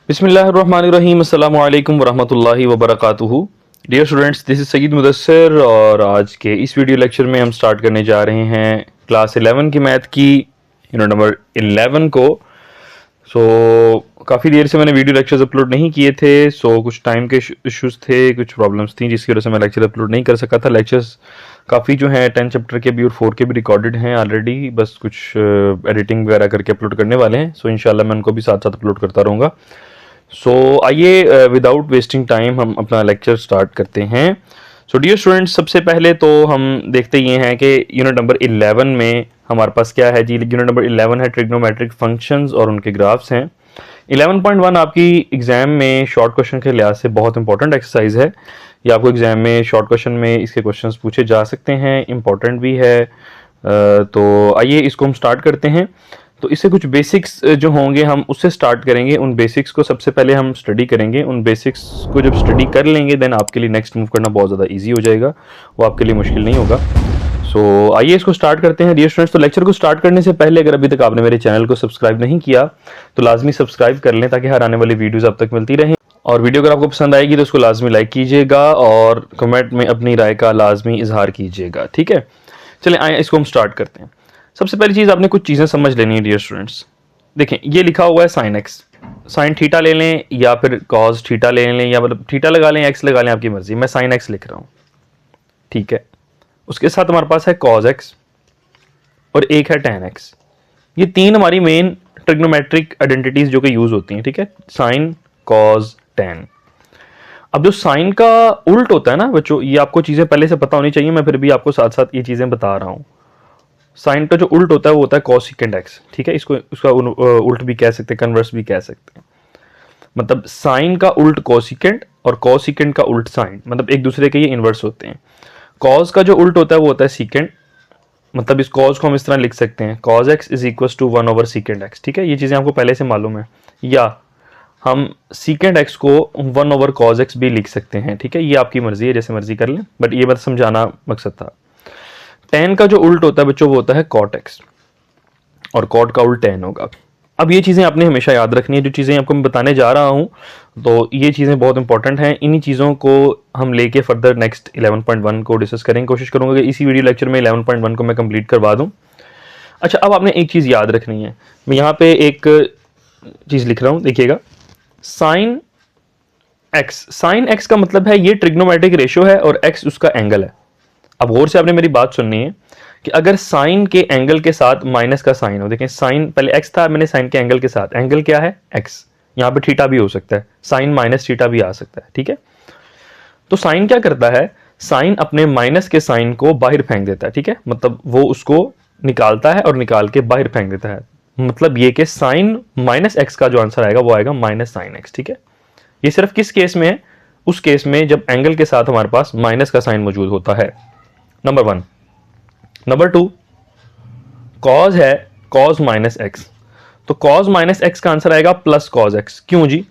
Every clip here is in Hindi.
बिस्मिल्लाहिर्रहमानिर्रहीम अस्सलामु अलैकुम वरहमतुल्लाहि वबरकातुहू। Dear students, this is Saeed Mudassir और आज के इस वीडियो लेक्चर में हम स्टार्ट करने जा रहे हैं क्लास 11 की मैथ की यूनिट नंबर 11 को। काफ़ी देर से मैंने वीडियो लेक्चर्स अपलोड नहीं किए थे। कुछ टाइम के इश्यूज़ थे, कुछ प्रॉब्लम्स थी जिसकी वजह से मैं लेक्चर अपलोड नहीं कर सका था। लेक्चर्स काफ़ी जो हैं 10 चैप्टर के भी और 4 के भी रिकॉर्डेड हैं ऑलरेडी, बस कुछ एडिटिंग वगैरह करके अपलोड करने वाले हैं। इंशाल्लाह मैं उनको भी साथ साथ अपलोड करता रहूँगा। आइए विदाउट वेस्टिंग टाइम हम अपना लेक्चर स्टार्ट करते हैं। डियर स्टूडेंट्स, सबसे पहले तो हम देखते ये हैं कि यूनिट नंबर 11 में हमारे पास क्या है जी। यूनिट नंबर 11 है ट्रिग्नोमेट्रिक फंक्शंस और उनके ग्राफ्स हैं। 11.1 आपकी एग्जाम में शॉर्ट क्वेश्चन के लिहाज से बहुत इंपॉर्टेंट एक्सरसाइज है। ये आपको एग्जाम में शॉर्ट क्वेश्चन में इसके क्वेश्चंस पूछे जा सकते हैं, इंपॉर्टेंट भी है। तो आइए इसको हम स्टार्ट करते हैं। तो इससे कुछ बेसिक्स जो होंगे हम उससे स्टार्ट करेंगे। उन बेसिक्स को सबसे पहले हम स्टडी करेंगे। उन बेसिक्स को जब स्टडी कर लेंगे देन आपके लिए नेक्स्ट मूव करना बहुत ज़्यादा इजी हो जाएगा, वो आपके लिए मुश्किल नहीं होगा। आइए इसको स्टार्ट करते हैं डियर स्टूडेंट्स। तो लेक्चर को स्टार्ट करने से पहले अगर अभी तक आपने मेरे चैनल को सब्सक्राइब नहीं किया तो लाजमी सब्सक्राइब कर लें ताकि हर आने वाली वीडियोज़ आप तक मिलती रहें। और वीडियो अगर आपको पसंद आएगी तो उसको लाजमी लाइक कीजिएगा और कमेंट में अपनी राय का लाजमी इजहार कीजिएगा, ठीक है। चलें आए इसको हम स्टार्ट करते हैं। सबसे पहली चीज़ आपने कुछ चीज़ें समझ लेनी है डियर स्टूडेंट्स। देखें, ये लिखा हुआ है साइन एक्स। साइन थीटा ले लें या फिर कॉस थीटा ले लें, या मतलब थीटा लगा लें, एक्स लगा लें, आपकी मर्जी। मैं साइन एक्स लिख रहा हूँ, ठीक है। उसके साथ हमारे पास है कॉस एक्स और एक है टेन एक्स। ये तीन हमारी मेन ट्रिग्नोमेट्रिक आइडेंटिटीज जो कि यूज होती हैं, ठीक है। Sine, cos, tan. अब जो साइन का उल्ट होता है ना बच्चों, ये आपको चीजें पहले से पता होनी चाहिए, मैं फिर भी आपको साथ साथ ये चीजें बता रहा हूं। साइन का जो उल्ट होता है वो होता है कॉसिकेंट एक्स, ठीक है। इसको उसका उल्ट भी कह सकते हैं, कन्वर्स भी कह सकते हैं। मतलब साइन का उल्ट कॉसिकेंट और कॉसिकेंट का उल्ट साइन, मतलब एक दूसरे के ये इनवर्स होते हैं। कॉस का जो उल्ट होता है वो होता है सीकेंट। मतलब इस कॉस को हम इस तरह लिख सकते हैं, cos x is equal to 1/सीकेंट एक्स, ठीक है। ये चीजें आपको पहले से मालूम है। या हम सीकेंट एक्स को 1/cos x भी लिख सकते हैं, ठीक है। ये आपकी मर्जी है, जैसे मर्जी कर लें, बट ये बस समझाना मकसद था। टेन का जो उल्ट होता है बच्चों वो होता है कॉट एक्स और कॉट का उल्ट टेन होगा। अब ये चीज़ें आपने हमेशा याद रखनी है। जो चीज़ें आपको मैं बताने जा रहा हूँ तो ये चीज़ें बहुत इंपॉर्टेंट हैं। इन्हीं चीज़ों को हम लेके फर्दर नेक्स्ट 11.1 को डिस्कस करेंगे। कोशिश करूँगा कि इसी वीडियो लेक्चर में 11.1 को मैं कंप्लीट करवा दूँ। अच्छा, अब आपने एक चीज़ याद रखनी है। मैं यहाँ पे एक चीज़ लिख रहा हूँ, देखिएगा। साइन एक्स का मतलब है ये ट्रिग्नोमेट्रिक रेशियो है और एक्स उसका एंगल है। अब गौर से आपने मेरी बात सुननी है कि अगर साइन के एंगल के साथ माइनस का साइन हो, देखें साइन पहले एक्स था, मैंने साइन के एंगल के साथ, एंगल क्या है एक्स, यहां पे थीटा भी हो सकता है, साइन माइनस थीटा भी आ सकता है, ठीक है। तो साइन क्या करता है, साइन अपने माइनस के साइन को बाहर फेंक देता है, ठीक है। मतलब वो उसको निकालता है और निकाल के बाहर फेंक देता है। मतलब ये कि साइन माइनस एक्स का जो आंसर आएगा वो आएगा माइनस साइन एक्स, ठीक है। ये सिर्फ किस केस में है, उस केस में जब एंगल के साथ हमारे पास माइनस का साइन मौजूद होता है, नंबर 1। नंबर 2, कॉस है कॉस माइनस एक्स, तो कॉस माइनस एक्स का आंसर आएगा प्लस कॉस एक्स। क्यों जी?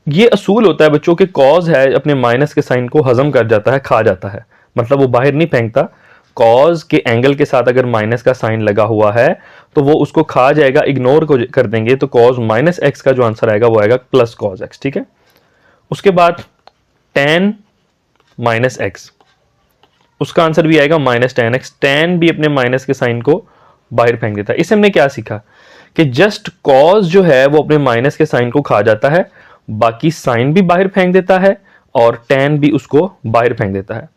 ये असूल होता है बच्चों के कॉस है अपने माइनस के साइन को हजम कर जाता है, खा जाता है, मतलब वो बाहर नहीं फेंकता। कॉस के एंगल के साथ अगर माइनस का साइन लगा हुआ है तो वो उसको खा जाएगा, इग्नोर को कर देंगे। तो कॉस माइनस एक्स का जो आंसर आएगा वो आएगा प्लस कॉस एक्स, ठीक है। उसके बाद टेन माइनस एक्स, उसका आंसर भी आएगा माइनस टेन एक्स। टेन भी अपने माइनस के साइन को बाहर फेंक देता है। इससे हमने क्या सीखा कि जस्ट कॉस जो है वो अपने माइनस के साइन को खा जाता है, बाकी साइन भी बाहर फेंक देता है और टेन भी उसको बाहर फेंक देता है।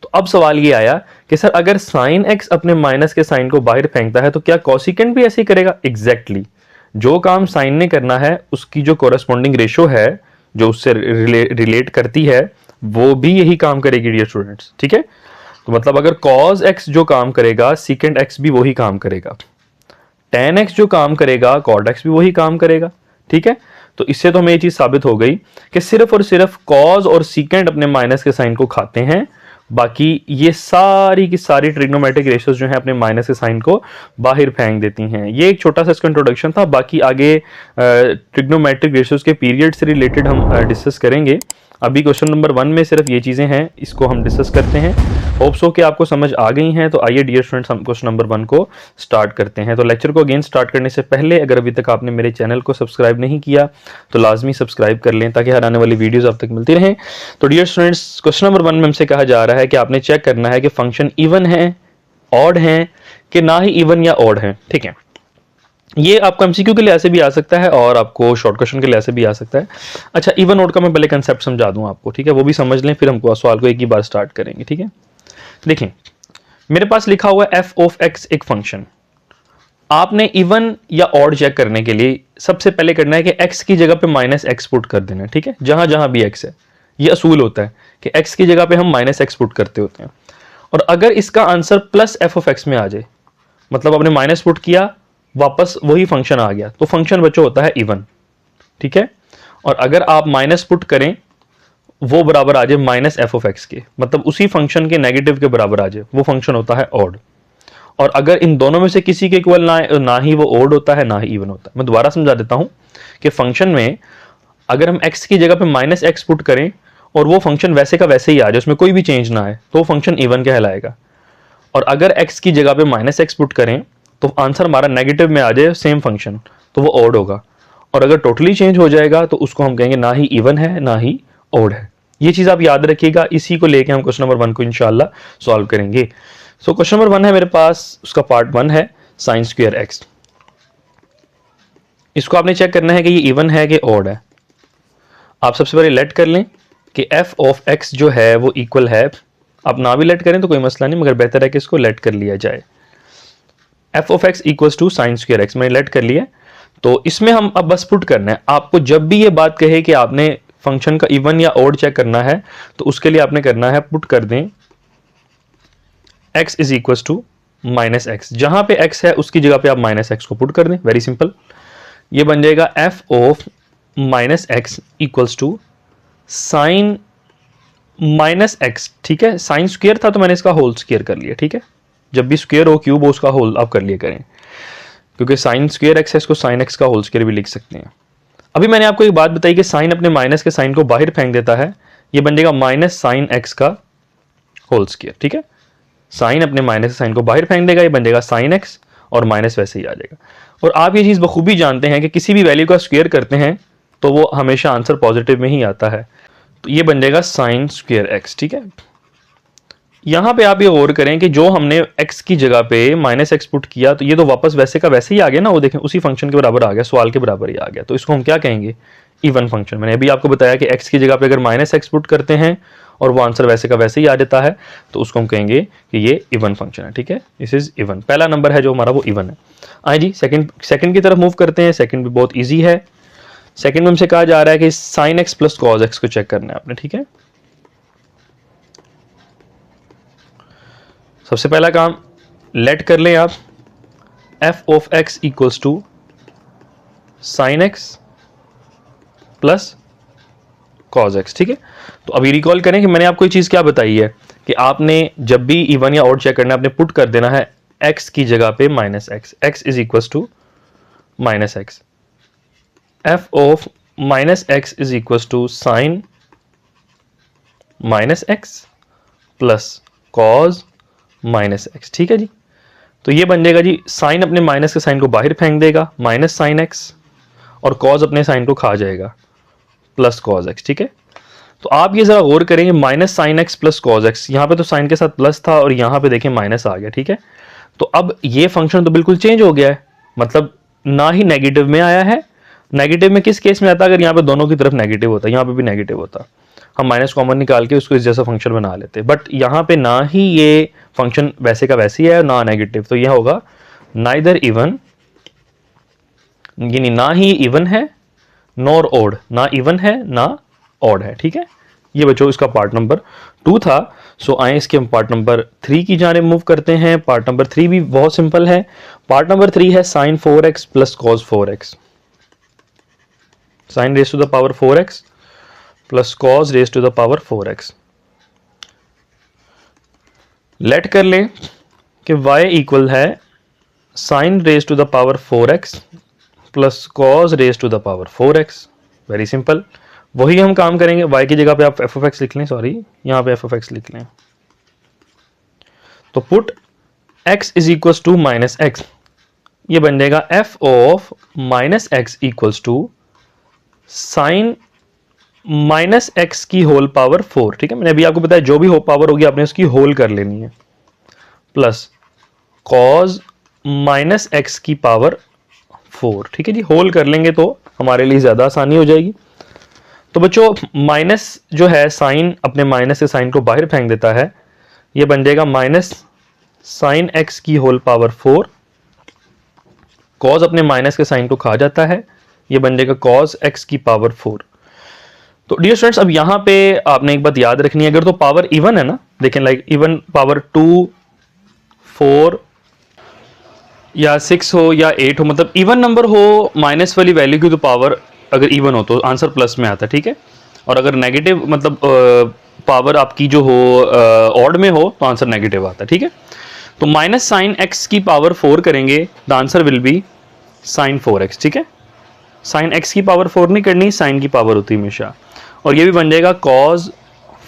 तो अब सवाल ये आया कि सर अगर साइन एक्स अपने माइनस के साइन को बाहर फेंकता है तो क्या कॉसिकेंट भी ऐसे ही करेगा? एग्जैक्टली जो काम साइन ने करना है उसकी जो कोरेस्पॉन्डिंग रेशो है जो उससे रिलेट करती है वो भी यही काम करेगी डियर स्टूडेंट्स, ठीक है। तो मतलब अगर cos x जो काम करेगा सीकेंट x भी वही काम करेगा, tan x जो काम करेगा cot x भी वही काम करेगा, ठीक है। तो इससे तो हमें ये चीज साबित हो गई कि सिर्फ और सिर्फ cos और सीकेंट अपने माइनस के साइन को खाते हैं, बाकी ये सारी की सारी ट्रिग्नोमेट्रिक रेशियोज जो है अपने माइनस के साइन को बाहर फेंक देती हैं। ये एक छोटा सा इसका इंट्रोडक्शन था, बाकी आगे ट्रिग्नोमेट्रिक रेशियोज के पीरियड से रिलेटेड हम डिस्कस करेंगे। अभी क्वेश्चन नंबर 1 में सिर्फ ये चीज़ें हैं, इसको हम डिस्कस करते हैं। होप सो कि आपको समझ आ गई हैं। तो आइए डियर स्टूडेंट्स, हम क्वेश्चन नंबर 1 को स्टार्ट करते हैं। तो लेक्चर को अगेन स्टार्ट करने से पहले अगर अभी तक आपने मेरे चैनल को सब्सक्राइब नहीं किया तो लाजमी सब्सक्राइब कर लें ताकि हर आने वाली वीडियोस आप तक मिलती रहें। तो डियर स्टूडेंट्स, क्वेश्चन नंबर 1 में हमसे कहा जा रहा है कि आपने चेक करना है कि फंक्शन इवन है, ऑड है कि ना ही इवन या ऑड है। ठीक है, ये आपको एमसीक्यू के लिए ऐसे भी आ सकता है और आपको शॉर्ट क्वेश्चन के लिए ऐसे भी आ सकता है। अच्छा, इवन ऑड का मैं पहले कंसेप्ट समझा दूं आपको, ठीक है, वो भी समझ लें, फिर हमको सवाल को एक ही बार स्टार्ट करेंगे। ठीक है, देखें मेरे पास लिखा हुआ है एफ ऑफ एक्स एक फंक्शन। आपने इवन या ऑड चेक करने के लिए सबसे पहले करना है कि एक्स की जगह पे माइनस एक्स पुट कर देना। ठीक है, जहां जहां भी एक्स है, ये असूल होता है कि एक्स की जगह पे हम माइनस एक्स पुट करते होते हैं। और अगर इसका answer plus F of x में आ जाए, मतलब आपने माइनस पुट किया, वापस वही फंक्शन आ गया, तो फंक्शन बच्चों होता है इवन। ठीक है, और अगर आप माइनस पुट करें, वो बराबर आ जाए माइनस एफ ऑफ एक्स के, मतलब उसी फंक्शन के नेगेटिव के बराबर आ जाए, वो फंक्शन होता है ऑड। और अगर इन दोनों में से किसी के इक्वल ना ही वो ऑड होता है ना ही इवन होता है। मैं दोबारा समझा देता हूं कि फंक्शन में अगर हम एक्स की जगह पे माइनस एक्स पुट करें और वो फंक्शन वैसे का वैसे ही आ जाए, उसमें कोई भी चेंज ना आए, तो फंक्शन इवन कहलाएगा। और अगर एक्स की जगह पे माइनस एक्स पुट करें तो आंसर हमारा नेगेटिव में आ जाए सेम फंक्शन, तो वो ऑड होगा। और अगर टोटली चेंज हो जाएगा तो उसको हम कहेंगे ना ही इवन है ना ही ऑड है। ये चीज आप याद रखिएगा, इसी को लेके हम क्वेश्चन नंबर 1 को इंशाल्लाह सॉल्व करेंगे। सो क्वेश्चन नंबर 1 है मेरे पास, उसका पार्ट 1 है साइन स्क्वायर एक्स। इसको आपने चेक करना है कि ये इवन है कि ऑड है। आप सबसे पहले लेट कर लें कि एफ ऑफ एक्स जो है वो इक्वल है, आप ना भी लेट करें तो कोई मसला नहीं, मगर बेहतर है कि इसको लेट कर लिया जाए। F of x equals to sine square x, मैंने लेट कर लिया। तो इसमें हम अब बस पुट करना है। आपको जब भी ये बात कहे कि आपने फंक्शन का इवन या ऑड चेक करना है, तो उसके लिए आपने करना है पुट कर दें x is equals to minus x. जहां पे x है उसकी जगह पे आप माइनस एक्स को पुट कर दें, वेरी सिंपल। ये बन जाएगा f of minus x equals to sine minus x. ठीक है, साइन स्क्वायर था तो मैंने इसका होल स्क्वायर कर लिया। ठीक है, जब भी स्क्वायर हो क्यूब हो उसका होल आप कर लिया करें, क्योंकि साइन स्क्वायर एक्स है, इसको साइन एक्स का होल स्क्वायर भी लिख सकते हैं। अभी मैंने आपको एक बात बताई कि साइन अपने माइनस के साइन को बाहर फेंक देता है, ये बन जाएगा माइनस साइन एक्स का होल स्क्वायर। ठीक है, साइन अपने माइनस के साइन को बाहर फेंक देगा, ये बन जाएगा साइन एक्स और माइनस वैसे ही आ जाएगा। और आप ये चीज बखूबी जानते हैं कि किसी भी वैल्यू का स्क्वायर करते हैं तो वो हमेशा आंसर पॉजिटिव में ही आता है। तो ये बन जाएगा साइन स्क्वायर एक्स। ठीक है, यहां पे आप ये गौर करें कि जो हमने x की जगह पे माइनस एक्स पुट किया, तो ये तो वापस वैसे का वैसे ही आ गया ना, वो देखें उसी फंक्शन के बराबर आ गया, सवाल के बराबर ही आ गया। तो इसको हम क्या कहेंगे, इवन फंक्शन। मैंने अभी आपको बताया कि x की जगह पे अगर माइनस एक्स पुट करते हैं और वो आंसर वैसे का वैसे ही आ जाता है, तो उसको हम कहेंगे कि ये इवन फंक्शन है। ठीक है, दिस इज इवन। पहला नंबर है जो हमारा वो इवन है। आइए जी सेकंड की तरफ मूव करते हैं। सेकंड भी बहुत ईजी है। सेकंड में हमसे कहा जा रहा है कि sign x plus cos x को चेक करना है आपने। ठीक है, सबसे पहला काम लेट कर लें आप f of x equals to sine x plus cos x. ठीक है, तो अभी रिकॉल करें कि मैंने आपको ये चीज क्या बताई है कि आपने जब भी इवन या ऑड चेक करना है, आपने पुट कर देना है एक्स की जगह पे minus x. X is equals to minus x. F of minus x is equals to sine minus x plus cos minus x. ठीक है जी, तो ये बन जाएगा जी साइन अपने माइनस के साइन को बाहर फेंक देगा, माइनस साइन एक्स, और कॉज अपने साइन को खा जाएगा, प्लस कॉज एक्स। ठीक है, तो आप ये जरा गौर करेंगे, minus sine x plus cos x, यहां पे तो साइन के साथ प्लस था और यहां पे देखें माइनस आ गया। ठीक है, तो अब ये फंक्शन तो बिल्कुल चेंज हो गया है, मतलब ना ही नेगेटिव में आया है। नेगेटिव में किस केस में आता, अगर यहाँ पे दोनों की तरफ नेगेटिव होता, यहाँ पे भी नेगेटिव होता, हम माइनस कॉमन निकाल के उसको इस जैसा फंक्शन बना लेते। बट यहाँ पे ना ही ये फंक्शन वैसे का वैसे ही है ना नेगेटिव, तो यह होगा नाइदर इवन, यानी ना ही इवन है नॉर ऑड, ना इवन है ना ऑड है। ठीक है, ये बच्चों इसका पार्ट नंबर 2 था। सो आए इसके हम पार्ट नंबर 3 की जाने मूव करते हैं। पार्ट नंबर 3 भी बहुत सिंपल है। पार्ट नंबर 3 है sine 4x plus cos 4x। Sine raise to the power 4x plus cos raise to the power 4x। Let कर लें कि y इक्वल है sine raise to the power 4x plus cos raise to the power 4x। Very simple. वही हम काम करेंगे, y की जगह पे आप एफ ऑफ एक्स लिख लें, सॉरी यहाँ पे एफ ऑफ एक्स लिख लें। तो put x is equals to minus x, ये बन जाएगा f of minus x equals to sine minus x की होल पावर 4। ठीक है, मैंने अभी आपको बताया जो भी हो पावर होगी आपने उसकी होल कर लेनी है, प्लस कॉज माइनस एक्स की पावर 4। ठीक है जी, होल कर लेंगे तो हमारे लिए ज्यादा आसानी हो जाएगी। तो बच्चों माइनस जो है साइन अपने माइनस से साइन को बाहर फेंक देता है, ये बन जाएगा माइनस साइन एक्स की होल पावर 4। कॉज अपने माइनस के साइन को खा जाता है, ये बन जाएगा कॉज एक्स की पावर 4। तो डियर स्टूडेंट्स अब यहां पे आपने एक बात याद रखनी है, अगर तो पावर इवन है ना, देखें लाइक इवन पावर 2 4 या 6 हो या 8 हो, मतलब इवन नंबर हो, माइनस वाली वैल्यू की तो पावर अगर इवन हो तो आंसर प्लस में आता है। ठीक है, और अगर नेगेटिव मतलब पावर आपकी जो हो ऑड में हो तो आंसर नेगेटिव आता है। ठीक है, तो माइनस साइन एक्स की पावर 4 करेंगे, the answer will be sine 4x। ठीक है, साइन एक्स की पावर 4 नहीं करनी, साइन की पावर होती है हमेशा, और ये भी बन जाएगा कॉज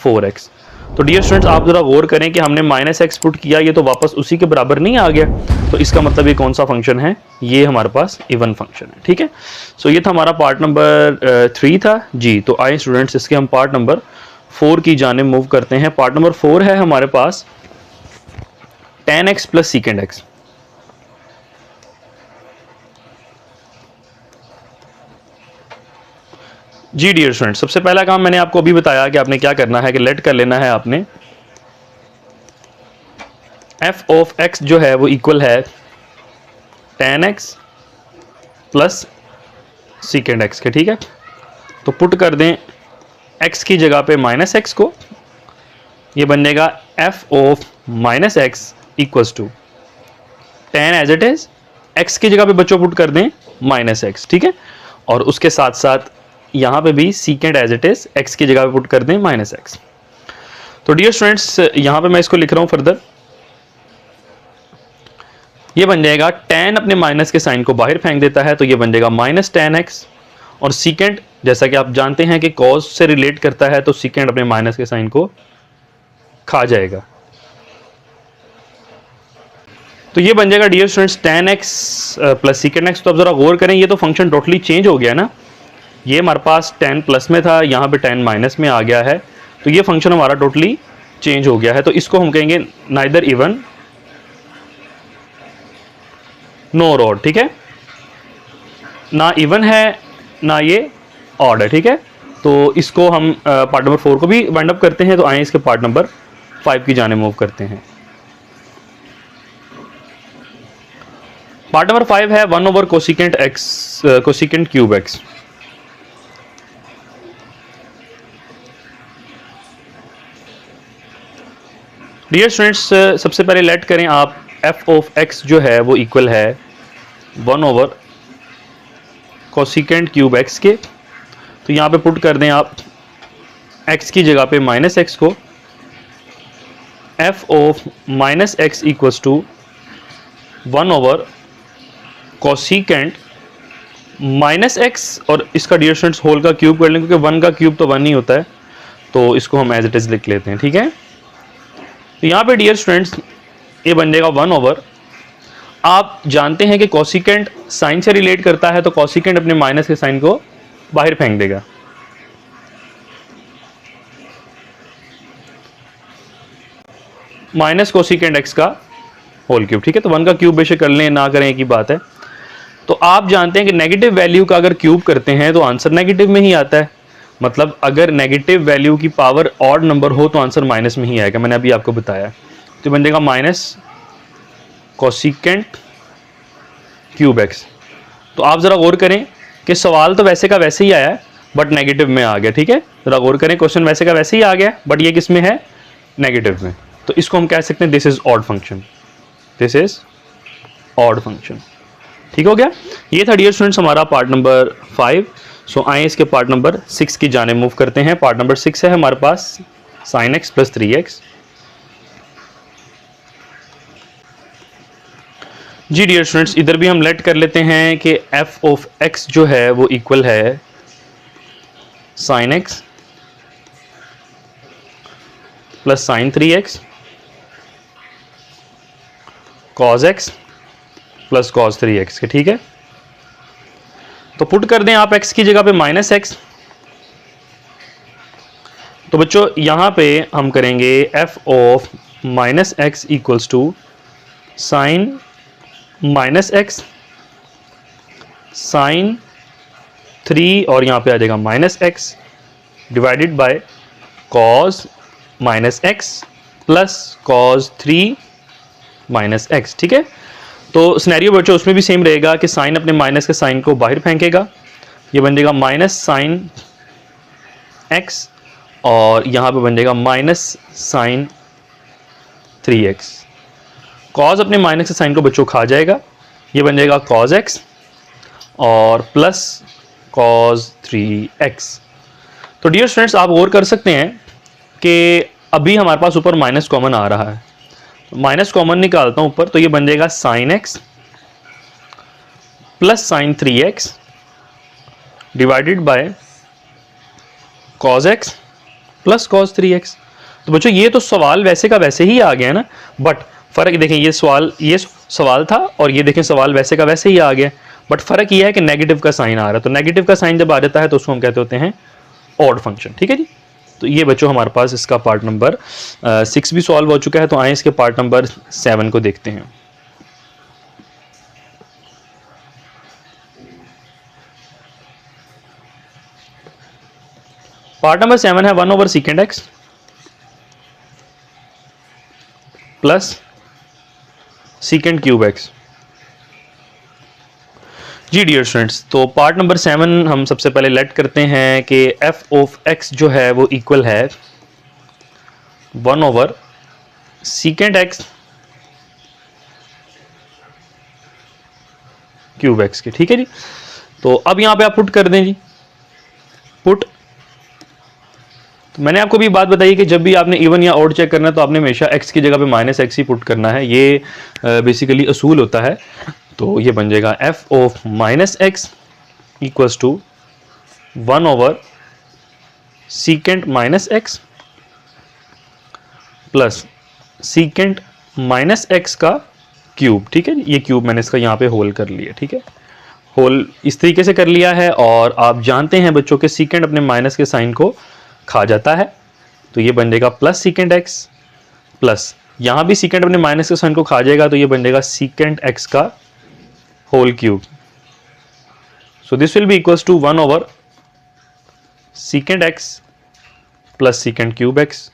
4x। तो डियर स्टूडेंट्स आप जरा गौर करें कि हमने माइनस एक्स पुट किया, ये तो वापस उसी के बराबर नहीं आ गया, तो इसका मतलब ये कौन सा फंक्शन है, ये हमारे पास इवन फंक्शन है। ठीक है, सो ये था हमारा पार्ट नंबर 3 था जी। तो आइए स्टूडेंट्स इसके हम पार्ट नंबर 4 की जानिब मूव करते हैं। पार्ट नंबर 4 है हमारे पास tan x plus secant x। जी डियर स्टूडेंट, सबसे पहला काम मैंने आपको अभी बताया कि आपने क्या करना है कि लेट कर लेना है आपने f ऑफ x जो है वो इक्वल है tan x plus secant x के। ठीक है, तो पुट कर दें x की जगह पे माइनस एक्स को, ये बन जाएगा f of minus x equals to tan as it is, x की जगह पे बच्चों पुट कर दें माइनस एक्स। ठीक है, और उसके साथ साथ यहां पे भी secant as it is, x की जगह पे पुट कर दें माइनस एक्स। तो डियर स्टूडेंट्स यहां पे मैं इसको लिख रहा हूं फर्दर, ये बन जाएगा tan अपने माइनस के साइन को बाहर फेंक देता है, तो ये बन जाएगा माइनस tan x, और secant जैसा कि आप जानते हैं कि cos से रिलेट करता है, तो secant अपने माइनस के साइन को खा जाएगा। तो ये बन जाएगा dear students tan x plus secant x। तो अब जरा गौर करें, ये तो फंक्शन टोटली चेंज हो गया ना, ये हमारे पास tan प्लस में था, यहाँ पे tan माइनस में आ गया है, तो ये फंक्शन हमारा टोटली चेंज हो गया है। तो इसको हम कहेंगे नाइदर इवन नोर ऑड। ठीक है, ना इवन है ना ये ऑड है। ठीक है, तो इसको हम पार्ट नंबर 4 को भी वाइंड अप करते हैं। तो आए इसके पार्ट नंबर 5 की जाने मूव करते हैं। पार्ट नंबर 5 है 1 over cosecant x cosecant cube x। Dear students सबसे पहले लेट करें आप f ऑफ x जो है वो इक्वल है 1 ओवर कोसिकेंट क्यूब x के। तो यहाँ पे पुट कर दें आप x की जगह पे माइनस एक्स को, f of minus x equals to 1 over cosecant minus x, और इसका डियर स्टूडेंट्स होल का क्यूब कर लें, क्योंकि 1 का क्यूब तो 1 ही होता है, तो इसको हम एज इट इज लिख लेते हैं। ठीक है, तो यहाँ पे डियर स्टूडेंट्स ये बन जाएगा 1 ओवर, आप जानते हैं कि कोसिकेंट साइन से रिलेट करता है, तो कोसिकेंट अपने माइनस के साइन को बाहर फेंक देगा, माइनस कोसिकेंट एक्स का होल क्यूब। ठीक है, तो 1 का क्यूब बेशक कर लें ना करें एक ही बात है। तो आप जानते हैं कि नेगेटिव वैल्यू का अगर क्यूब करते हैं तो आंसर नेगेटिव में ही आता है, मतलब अगर नेगेटिव वैल्यू की पावर ऑड नंबर हो तो आंसर माइनस में ही आएगा, मैंने अभी आपको बताया। तो बन जाएगा माइनस कोसिकेंट क्यूब एक्स। तो आप जरा गौर करें कि सवाल तो वैसे का वैसे ही आया है बट नेगेटिव में आ गया। ठीक है, जरा गौर करें, क्वेश्चन वैसे का वैसे ही आ गया बट ये किस में है, नेगेटिव में। तो इसको हम कह सकते हैं this is odd function, this is odd function. ठीक हो गया, ये था डियर स्टूडेंट्स हमारा पार्ट नंबर 5। सो आए इसके पार्ट नंबर 6 की जाने मूव करते हैं। पार्ट नंबर 6 है हमारे पास साइन एक्स प्लस 3x। जी डियर स्टूडेंट्स इधर भी हम लेट कर लेते हैं कि f ऑफ x जो है वो इक्वल है sign x plus sign 3x cos x plus cause 3x के, ठीक है। तो पुट कर दें आप x की जगह पे माइनस एक्स, तो बच्चों यहां पे हम करेंगे f of minus x equals to sine minus x sine 3 और यहां पे आ जाएगा minus x divided by cos minus x plus cos 3 minus x, ठीक है। तो सिनेरियो बच्चों उसमें भी सेम रहेगा कि साइन अपने माइनस के साइन को बाहर फेंकेगा, ये बन जाएगा माइनस साइन एक्स और यहां पे बन जाएगा माइनस साइन 3x। कॉज अपने माइनस के साइन को बच्चों खा जाएगा, ये बन जाएगा कॉज एक्स और प्लस कॉज 3x। तो डियर स्टूडेंट्स आप गौर कर सकते हैं कि अभी हमारे पास ऊपर माइनस कॉमन आ रहा है, माइनस कॉमन निकालता हूं ऊपर, तो ये बन जाएगा sign x plus sign 3x divided by cos x plus cause 3x। तो बच्चों ये तो सवाल वैसे का वैसे ही आ गया ना, बट फर्क देखें, ये सवाल था और ये देखें सवाल वैसे का वैसे ही आ गया, बट फर्क ये है कि नेगेटिव का साइन आ रहा है। तो नेगेटिव का साइन जब आ जाता है तो उसको हम कहते होते हैं ऑड फंक्शन, ठीक है जी। तो ये बच्चों हमारे पास इसका पार्ट नंबर 6 भी सॉल्व हो चुका है। तो आए इसके पार्ट नंबर 7 को देखते हैं। पार्ट नंबर 7 है 1 over secant x plus secant cube x. जी डियर स्टूडेंट्स, तो पार्ट नंबर 7 हम सबसे पहले लेट करते हैं कि f ऑफ x जो है वो इक्वल है 1 over secant x cube x के, ठीक है जी। तो अब यहां पे आप पुट कर दें जी, पुट। तो मैंने आपको भी बात बताई कि जब भी आपने इवन या ऑड चेक करना है तो आपने हमेशा x की जगह पे माइनस एक्स ही पुट करना है, ये बेसिकली असूल होता है। तो ये बन जाएगा f of minus x equals to 1 over secant minus x plus secant minus x का क्यूब, ठीक है। ये क्यूब मैंने इसका यहाँ पे होल कर लिया, ठीक है, होल इस तरीके से कर लिया है। और आप जानते हैं बच्चों के सीकेंट अपने माइनस के साइन को खा जाता है, तो ये बन जाएगा प्लस सीकेंट एक्स प्लस यहाँ भी सीकेंट अपने माइनस के साइन को खा जाएगा, तो ये बन जाएगा सीकेंट एक्स का whole cube. So this will be equals to 1 over secant x plus secant cube x.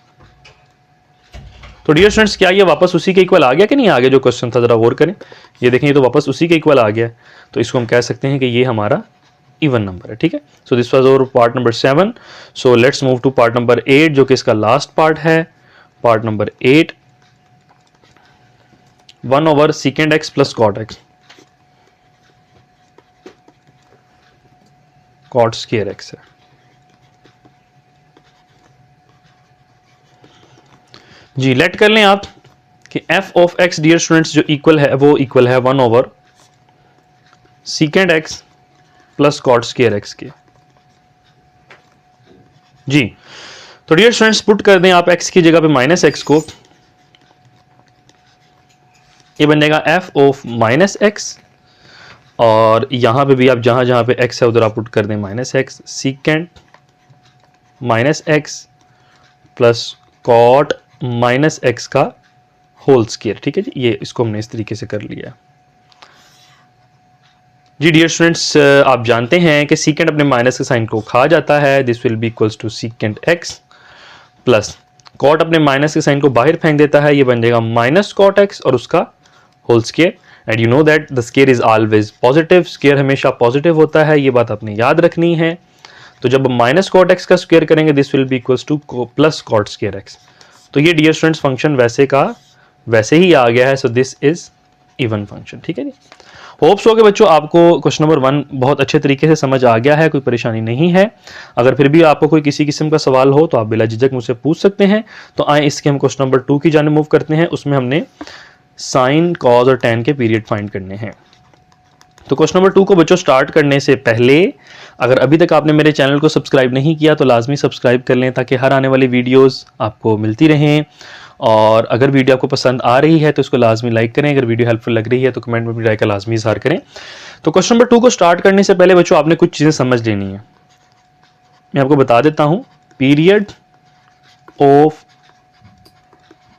तो डियर स्टूडेंट्स क्या ये वापस उसी के इक्वल आ गया कि नहीं आ गया? जो क्वेश्चन था जरा गौर करें, ये देखें ये तो वापस उसी के इक्वल आ गया। तो इसको हम कह सकते हैं कि ये हमारा इवन नंबर है, ठीक है। So this was our part number 7। So let's move to part number 8 जो कि इसका लास्ट पार्ट है। Part number 8 1 over secant x plus cot x, cot square x है। जी लेट कर लें आप कि f of x dear students जो इक्वल है वो इक्वल है 1 over secant x plus cot square x के। जी तो डियर स्टूडेंट्स पुट कर दें आप x की जगह पे माइनस एक्स को, ये बन जाएगा f ऑफ माइनस एक्स और यहां पे भी आप जहां जहां पे x है उधर आप पुट कर दें minus x, secant minus x plus cot minus x का होल स्क्वायर, ठीक है जी। ये इसको हमने इस तरीके से कर लिया। जी डियर स्टूडेंट्स आप जानते हैं कि सीकेंड अपने माइनस के साइन को खा जाता है, this will be equals to secant x plus cot अपने माइनस के साइन को बाहर फेंक देता है, ये बन जाएगा माइनस कॉट एक्स और उसका whole square. And you know that the square is always positive, square हमेशा पॉजिटिव होता है, ये बात आपने याद रखनी है। तो जब माइनस कॉट एक्स का स्क्वायर करेंगे this will be equals to plus cot square x. तो ये डियर स्टूडेंट्स फंक्शन वैसे का वैसे ही आ गया है। So this is even function, ठीक है जी। होप्स हो कि बच्चों आपको क्वेश्चन नंबर 1 बहुत अच्छे तरीके से समझ आ गया है, कोई परेशानी नहीं है। अगर फिर भी आपको कोई किसी किस्म का सवाल हो तो आप बिला झिझक मुझसे पूछ सकते हैं। तो आए इसके हम क्वेश्चन नंबर 2 की जाने मूव करते हैं। उसमें हमने साइन कॉज और टैन के पीरियड फाइंड करने हैं। तो क्वेश्चन नंबर 2 को बच्चों स्टार्ट करने से पहले अगर अभी तक आपने मेरे चैनल को सब्सक्राइब नहीं किया तो लाजमी सब्सक्राइब कर लें ताकि हर आने वाली वीडियोस आपको मिलती रहें। और अगर वीडियो आपको पसंद आ रही है तो इसको लाजमी लाइक करें। अगर वीडियो हेल्पफुल लग रही है तो कमेंट में अपनी राय का लाजमी इज़हार करें। तो क्वेश्चन नंबर 2 को स्टार्ट करने से पहले बच्चों आपने कुछ चीज़ें समझ लेनी है। मैं आपको बता देता हूं, पीरियड ऑफ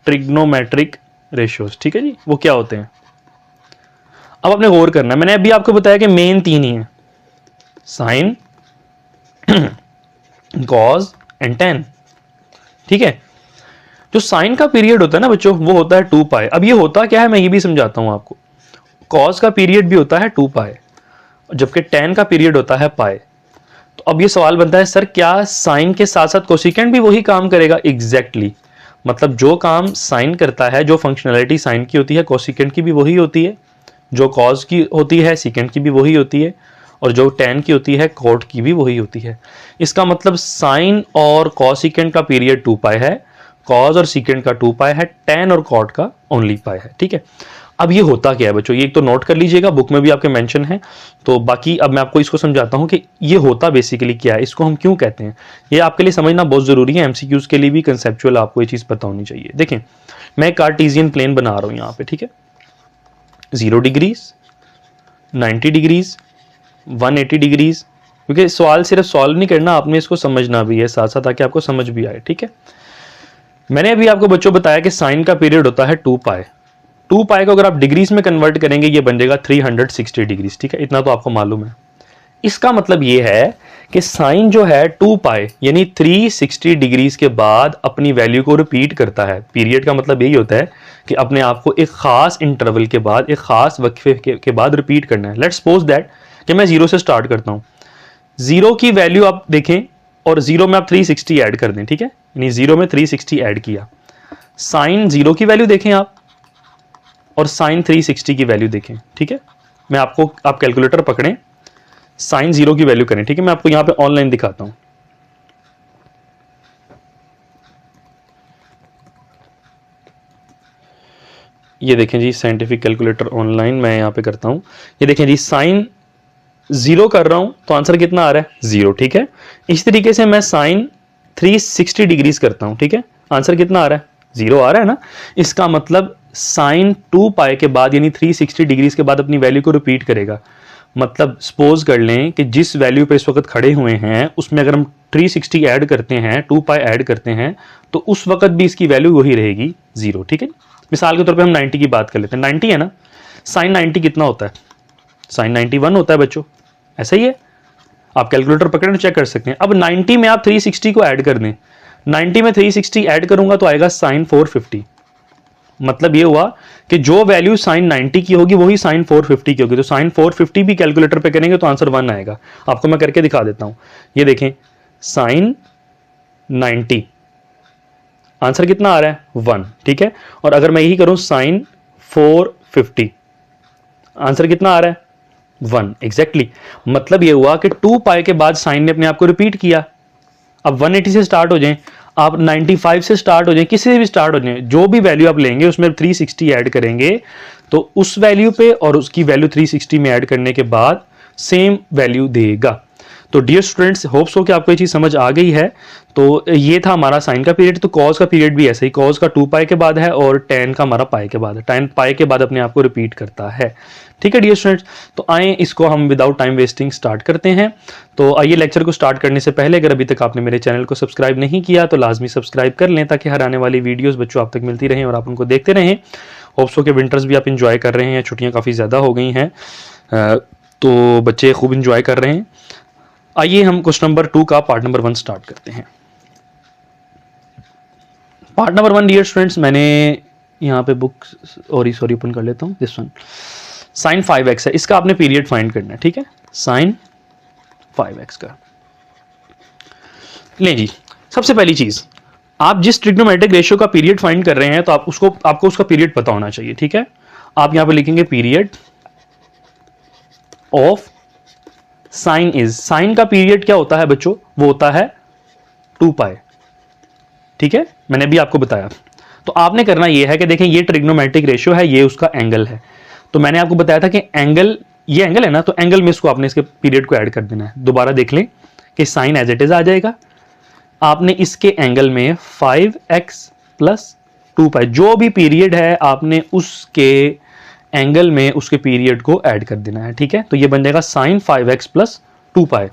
ट्रिग्नोमेट्रिक रेशियोज, ठीक है जी, वो क्या होते हैं। अब आपने गौर करना है, मैंने अभी आपको बताया कि मेन 3 ही है, साइन, कॉज एंड टेन, ठीक है। जो साइन का पीरियड होता है ना बच्चों, वो होता है 2 पाई। अब ये होता क्या है मैं ये भी समझाता हूं आपको। कॉज का पीरियड भी होता है 2 पाई, जबकि टेन का पीरियड होता है पाई। तो अब ये सवाल बनता है, सर क्या साइन के साथ साथ कोसिकेंट भी वही काम करेगा? एग्जैक्टली मतलब जो काम साइन करता है, जो फंक्शनैलिटी साइन की होती है, कोसिकेंट की भी वही होती है। जो कॉज की होती है, सीकेंट की भी वही होती है। और जो टेन की होती है, कॉट की भी वही होती है। इसका मतलब साइन और कॉसिकेंट का पीरियड 2 पाई है, कॉज और सीकेंट का 2 पाई है, टेन और कॉट का ओनली पाई है, ठीक है। अब ये होता क्या है बच्चों, ये एक तो नोट कर लीजिएगा, बुक में भी आपके मेंशन है। तो बाकी अब मैं आपको इसको समझाता हूं कि ये होता बेसिकली क्या है, इसको हम क्यों कहते हैं। ये आपके लिए समझना बहुत जरूरी है, एमसीक्यूज के लिए भी कंसेप्चुअल आपको ये चीज पता होनी चाहिए। देखें, मैं कार्टेशियन प्लेन बना रहा हूं यहां पे, ठीक है। 0 डिग्रीज, 90 डिग्रीज, 180 डिग्रीज। क्योंकि सवाल सिर्फ सॉल्व नहीं करना, आपने इसको समझना भी है साथ साथ, ताकि आपको समझ भी आए, ठीक है। मैंने अभी आपको बच्चों बताया कि साइन का पीरियड होता है 2 पाई। 2 पाई को अगर आप डिग्रीज में कन्वर्ट करेंगे ये बन जाएगा 360 डिग्रीज, ठीक है। इतना तो आपको मालूम है। इसका मतलब ये है कि साइन जो है 2 पाई यानी 360 डिग्रीज के बाद अपनी वैल्यू को रिपीट करता है। पीरियड का मतलब यही होता है कि अपने आप को एक खास इंटरवल के बाद, एक खास वक्फे के बाद रिपीट करना है। लेट्स सपोज दैट कि मैं 0 से स्टार्ट करता हूं। 0 की वैल्यू आप देखें और 0 में आप 360 ऐड कर दें, ठीक है। यानी 0 में 360 ऐड किया। साइन 0 की वैल्यू देखें आप और साइन 360 की वैल्यू देखें, ठीक है। मैं आपको, आप कैलकुलेटर पकड़ें, साइन 0 की वैल्यू करें, ठीक है। मैं आपको यहां पे ऑनलाइन दिखाता हूं। ये देखें जी, साइंटिफिक कैलकुलेटर ऑनलाइन मैं यहां पे करता हूं। ये देखें जी, साइन 0 कर रहा हूं तो आंसर कितना आ रहा है? 0, ठीक है। इस तरीके से मैं साइन 360 डिग्रीज करता हूं, ठीक है। आंसर कितना आ रहा है? 0 आ रहा है ना। इसका मतलब साइन 2 पाई के बाद यानी 360 डिग्रीज के बाद अपनी वैल्यू को रिपीट करेगा। मतलब सपोज कर लें कि जिस वैल्यू पे इस वक्त खड़े हुए हैं उसमें अगर हम 360 ऐड करते हैं, 2 पाई ऐड करते हैं, तो उस वक्त भी इसकी वैल्यू वही रहेगी 0, ठीक है। मिसाल के तौर पे हम 90 की बात कर लेते हैं। 90 है ना, साइन 90 कितना होता है? साइन 91 होता है बच्चों, ऐसा ही है। आप कैलकुलेटर पकड़े चेक कर सकते हैं। अब 90 में आप 360 को ऐड कर दें, 90 में 360 ऐड करूंगा तो आएगा साइन 450। मतलब ये हुआ कि जो वैल्यू साइन 90 की होगी वही साइन 450 की होगी। तो साइन 450 भी कैलकुलेटर पे करेंगे तो आंसर 1 आएगा। आपको मैं करके दिखा देता हूं। ये देखें, साइन 90 आंसर कितना आ रहा है? 1, ठीक है। और अगर मैं यही करूं साइन 450, आंसर कितना आ रहा है? 1, एग्जैक्टली। मतलब ये हुआ कि 2 पाई के बाद साइन ने अपने आप को रिपीट किया। अब 180 से स्टार्ट हो जाएं, आप 95 से स्टार्ट हो जाएं, किसी से भी स्टार्ट हो जाएं, जो भी वैल्यू आप लेंगे उसमें 360 ऐड करेंगे तो उस वैल्यू पे और उसकी वैल्यू 360 में ऐड करने के बाद सेम वैल्यू देगा। तो डियर स्टूडेंट्स, होप्स हो कि आपको ये चीज समझ आ गई है। तो ये था हमारा साइन का पीरियड। तो कॉज का पीरियड भी ऐसा ही, कॉज का 2 पाई के बाद है और टेन का हमारा पाई के बाद है। टेन पाई के बाद अपने आप को रिपीट करता है, ठीक है डियर स्टूडेंट्स। तो आए इसको हम विदाउट टाइम वेस्टिंग स्टार्ट करते हैं। तो आइए लेक्चर को स्टार्ट करने से पहले अगर अभी तक आपने मेरे चैनल को सब्सक्राइब नहीं किया तो लाजमी सब्सक्राइब कर लें ताकि हर आने वाली वीडियोस बच्चों आप तक मिलती रहें और आप उनको देखते रहें। होप्स हो कि विंटर्स भी आप इंजॉय कर रहे हैं, छुट्टियां काफ़ी ज़्यादा हो गई हैं तो बच्चे खूब इंजॉय कर रहे हैं। आइए हम क्वेश्चन नंबर 2 का पार्ट नंबर 1 स्टार्ट करते हैं। पार्ट नंबर 1 डियर स्टूडेंट्स, मैंने यहाँ पे बुक और सॉरी ओपन कर लेता हूँ, दिस वन। साइन 5x है, इसका आपने पीरियड फाइंड करना है, ठीक है। साइन 5x का लें जी। सबसे पहली चीज, आप जिस ट्रिग्नोमेट्रिक रेशियो का पीरियड फाइंड कर रहे हैं तो आपको उसका पीरियड पता होना चाहिए, ठीक है। आप यहां पे लिखेंगे period of sine is. Sine का पीरियड क्या होता है बच्चों? वो होता है 2 पाई, ठीक है। मैंने भी आपको बताया। तो आपने करना यह है कि देखें ये ट्रिग्नोमेट्रिक रेशियो है, ये उसका एंगल है। तो मैंने आपको बताया था कि एंगल ये एंगल है ना, तो एंगल में इसको आपने इसके पीरियड को ऐड कर देना है। दोबारा देख लें कि साइन एज इट इज आ जाएगा, आपने इसके एंगल में 5x प्लस 2 पाई, जो भी पीरियड है आपने उसके एंगल में उसके पीरियड को ऐड कर देना है, ठीक है। तो ये बन जाएगा साइन 5x प्लस 2 पाई।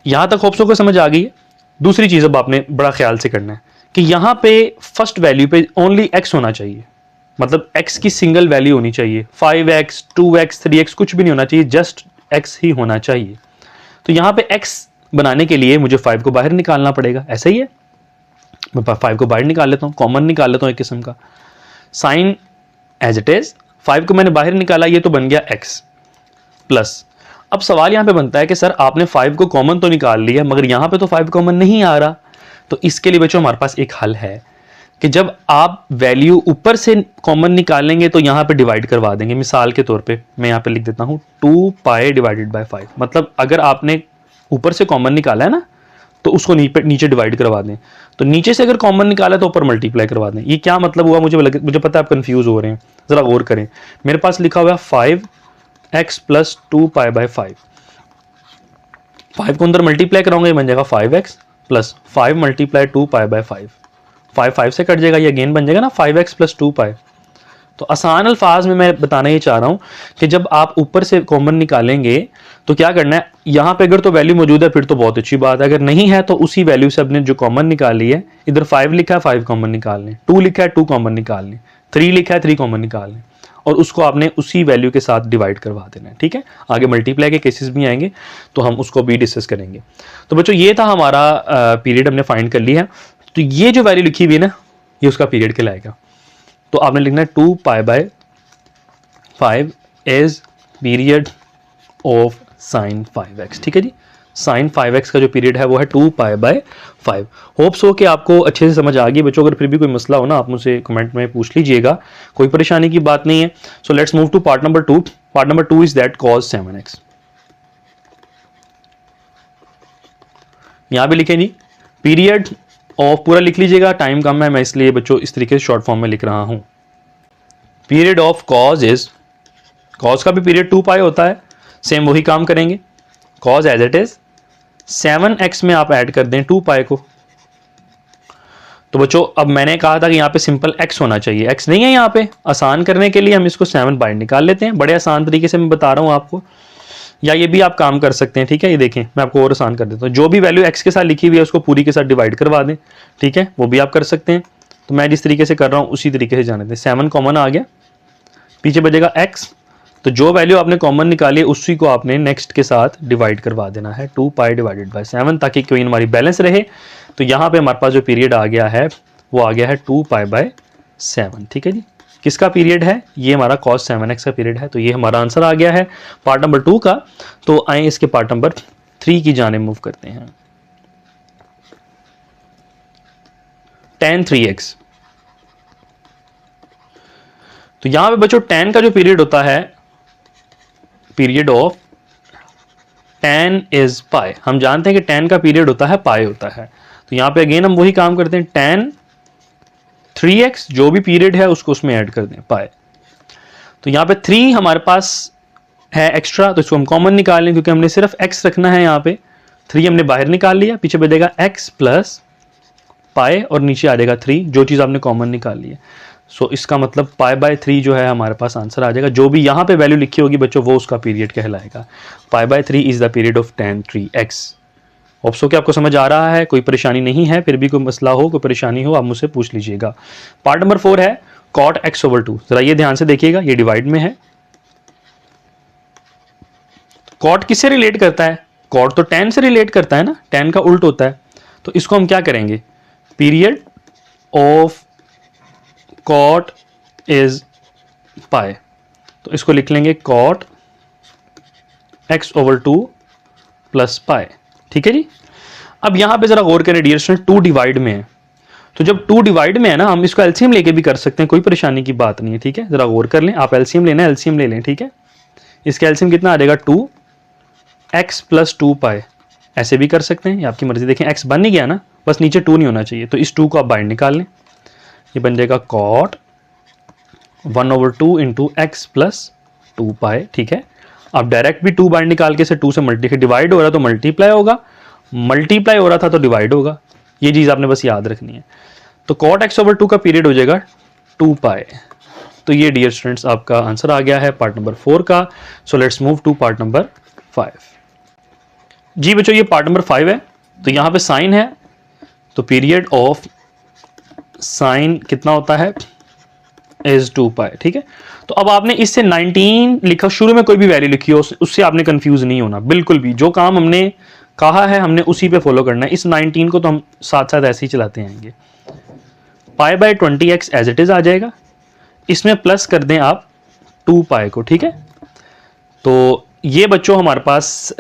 यहां तक होप्स को समझ आ गई है। दूसरी चीज अब आपने बड़ा ख्याल से करना है कि यहां पे फर्स्ट वैल्यू पे ओनली x होना चाहिए, मतलब x की सिंगल वैल्यू होनी चाहिए। 5x 2x 3x कुछ भी नहीं होना चाहिए, जस्ट x ही होना चाहिए। तो यहां पे x बनाने के लिए मुझे 5 को बाहर निकालना पड़ेगा, ऐसा ही है। मैं 5 को बाहर निकाल लेता हूं, कॉमन निकाल लेता हूं एक किस्म का। साइन एज इट इज 5 को मैंने बाहर निकाला, ये तो बन गया x प्लस। अब सवाल यहां पे बनता है कि सर आपने 5 को कॉमन तो निकाल लिया, मगर यहां पे तो 5 कॉमन नहीं आ रहा। तो इसके लिए बच्चों हमारे पास एक हल है कि जब आप वैल्यू ऊपर से कॉमन निकालेंगे तो यहां पे डिवाइड करवा देंगे। मिसाल के तौर पे मैं यहां पे लिख देता हूं 2 पाई डिवाइडेड बाय 5, मतलब अगर आपने ऊपर से कॉमन निकाला है ना तो उसको नीचे डिवाइड करवा दें, तो नीचे से अगर कॉमन निकाला तो ऊपर मल्टीप्लाई करवा दें। ये क्या मतलब हुआ, मुझे पता है आप कंफ्यूज हो रहे हैं, जरा गौर करें। मेरे पास लिखा हुआ 5x प्लस 2 पाई बाय 5, 5 को अंदर मल्टीप्लाई कराऊंगा, ये बन जाएगा 5x plus 5 multiply 2 pi by 5, 5 से कट जाएगा, ये अगेन बन जाएगा ना 5x प्लस 2 पाई। तो आसान अल्फाज में मैं बताना ये चाह रहा हूं कि जब आप ऊपर से कॉमन निकालेंगे तो क्या करना है, यहां पे अगर तो वैल्यू मौजूद है फिर तो बहुत अच्छी बात है, अगर नहीं है तो उसी वैल्यू से अपने जो कॉमन निकाली है, इधर 5 लिखा है 5 कॉमन निकाल लें, 2 लिखा है 2 कॉमन निकाल लें, 3 लिखा है 3 कॉमन निकाल लें, और उसको आपने उसी वैल्यू के साथ डिवाइड करवा देना है, ठीक है। आगे मल्टीप्लाई के केसेस भी आएंगे तो हम उसको भी डिस्कस करेंगे। तो बच्चों ये था हमारा पीरियड, हमने फाइंड कर लिया है। तो ये जो वैल्यू लिखी हुई है ना, ये उसका पीरियड कहलाएगा। तो आपने लिखना है 2 pi by 5 is period of sign 5x, ठीक है जी। साइन 5x का जो पीरियड है वो है 2 पाई बाय 5। होप्स हो कि आपको अच्छे से समझ आ गई बच्चों। अगर फिर भी कोई मसला हो ना आप मुझसे कमेंट में पूछ लीजिएगा, कोई परेशानी की बात नहीं है। So let's move to part number 2। Part number 2 is that cos 7x। यहां भी लिखें जी पीरियड ऑफ, पूरा लिख लीजिएगा, टाइम कम है, मैं इसलिए बच्चों इस तरीके से शॉर्ट फॉर्म में लिख रहा हूं। Period of cos is, cos का भी पीरियड 2 पाई होता है, सेम वही काम करेंगे। cos as it is 7x में आप ऐड कर दें 2 पाई को। तो बच्चों अब मैंने कहा था कि यहां पे सिंपल x होना चाहिए, x नहीं है यहां पे। आसान करने के लिए हम इसको 7 बाहर निकाल लेते हैं, बड़े आसान तरीके से मैं बता रहा हूं आपको, या ये भी आप काम कर सकते हैं, ठीक है। ये देखें मैं आपको और आसान कर देता हूं, जो भी वैल्यू x के साथ लिखी हुई है उसको पूरी के साथ डिवाइड करवा दें, ठीक है, वो भी आप कर सकते हैं। तो मैं जिस तरीके से कर रहा हूं उसी तरीके से जाने दें। 7 कॉमन आ गया, पीछे बचेगा x, तो जो वैल्यू आपने कॉमन निकाली उसी को आपने नेक्स्ट के साथ डिवाइड करवा देना है 2 पाई डिवाइडेड बाय 7, ताकि कोई हमारी बैलेंस रहे। तो यहां पे हमारे पास जो पीरियड आ गया है वो आ गया है 2 पाई बाय 7, ठीक है जी। किसका पीरियड है, ये हमारा cos 7x का पीरियड है। तो ये हमारा आंसर आ गया है पार्ट नंबर 2 का। तो आए इसके पार्ट नंबर 3 की जाने मूव करते हैं। tan 3x। तो यहां पे बच्चों tan का जो पीरियड होता है, period of tan is pi, हम जानते हैं कि tan का पीरियड होता है पाई होता है। तो यहां पे अगेन हम वही काम करते हैं, tan 3x जो भी पीरियड है उसको उसमें ऐड कर दें पाई। तो यहां पे 3 हमारे पास है एक्स्ट्रा, तो इसको हम कॉमन निकाल लें क्योंकि हमने सिर्फ x रखना है। यहां पे 3 हमने बाहर निकाल लिया, पीछे बचेगा x प्लस पाई और नीचे आ जाएगा 3, जो चीज आपने कॉमन निकाल ली है। सो इसका मतलब पाई बाय 3 जो है हमारे पास आंसर आ जाएगा। जो भी यहां पे वैल्यू लिखी होगी बच्चों वो उसका पीरियड कहलाएगा। पाई by 3 is the period of tan 3x। Hopes हो कि आपको समझ आ रहा है, कोई परेशानी नहीं है। फिर भी कोई मसला हो, कोई परेशानी हो, आप मुझसे पूछ लीजिएगा। पार्ट नंबर 4 है cot x/2। जरा ये ध्यान से देखिएगा, ये डिवाइड में है। cot किससे रिलेट करता है, cot तो tan से रिलेट करता है ना, tan का उल्ट होता है। तो इसको हम क्या करेंगे, period of cot is pi, तो इसको लिख लेंगे cot x/2 प्लस पाई, ठीक है जी। अब यहां पे जरा गौर करें डियर स्टूडेंट, 2 डिवाइड में है, तो जब 2 डिवाइड में है ना, हम इसको एलसीएम लेके भी कर सकते हैं, कोई परेशानी की बात नहीं है, ठीक है। जरा गौर कर लें, आप एलसीएम लेना है एलसीएम ले लें, ठीक है। इसका एलसीएम कितना आ जाएगा, 2x प्लस 2 पाई, ऐसे भी कर सकते हैं, ये आपकी मर्जी। देखें x बन नहीं गया ना, बस नीचे 2 नहीं होना चाहिए, तो इस 2 को आप बाहर निकाल लें, ये बन जाएगा cot 1/2 इंटू x प्लस 2 पाई, ठीक है। आप डायरेक्ट भी 2 बाय निकाल के से 2 से मल्टीप्लाई, डिवाइड हो रहा है तो मल्टीप्लाई होगा, मल्टीप्लाई हो रहा था तो डिवाइड होगा, ये चीज़ आपने बस याद रखनी है। तो cot x/2 का पीरियड हो जाएगा 2 पाई। तो ये डियर स्टूडेंट्स आपका आंसर आ गया है पार्ट नंबर 4 का। So let's move to part number 5। जी बच्चों ये पार्ट नंबर 5 है। तो यहां पे साइन है, तो पीरियड ऑफ साइन कितना होता है इज 2 पाई। ठीक है, तो अब आपने इससे 19 लिखा, शुरू में कोई भी वैल्यू लिखी हो उससे आपने कंफ्यूज नहीं होना बिल्कुल भी। जो काम हमने कहा है हमने उसी पे फॉलो करना है। इस 19 को तो हम साथ साथ ऐसे ही चलाते आएंगे। Pi by 20x as it is आ जाएगा, इसमें प्लस कर दें आप 2 पाई को। ठीक है, तो ये बच्चों हमारे पास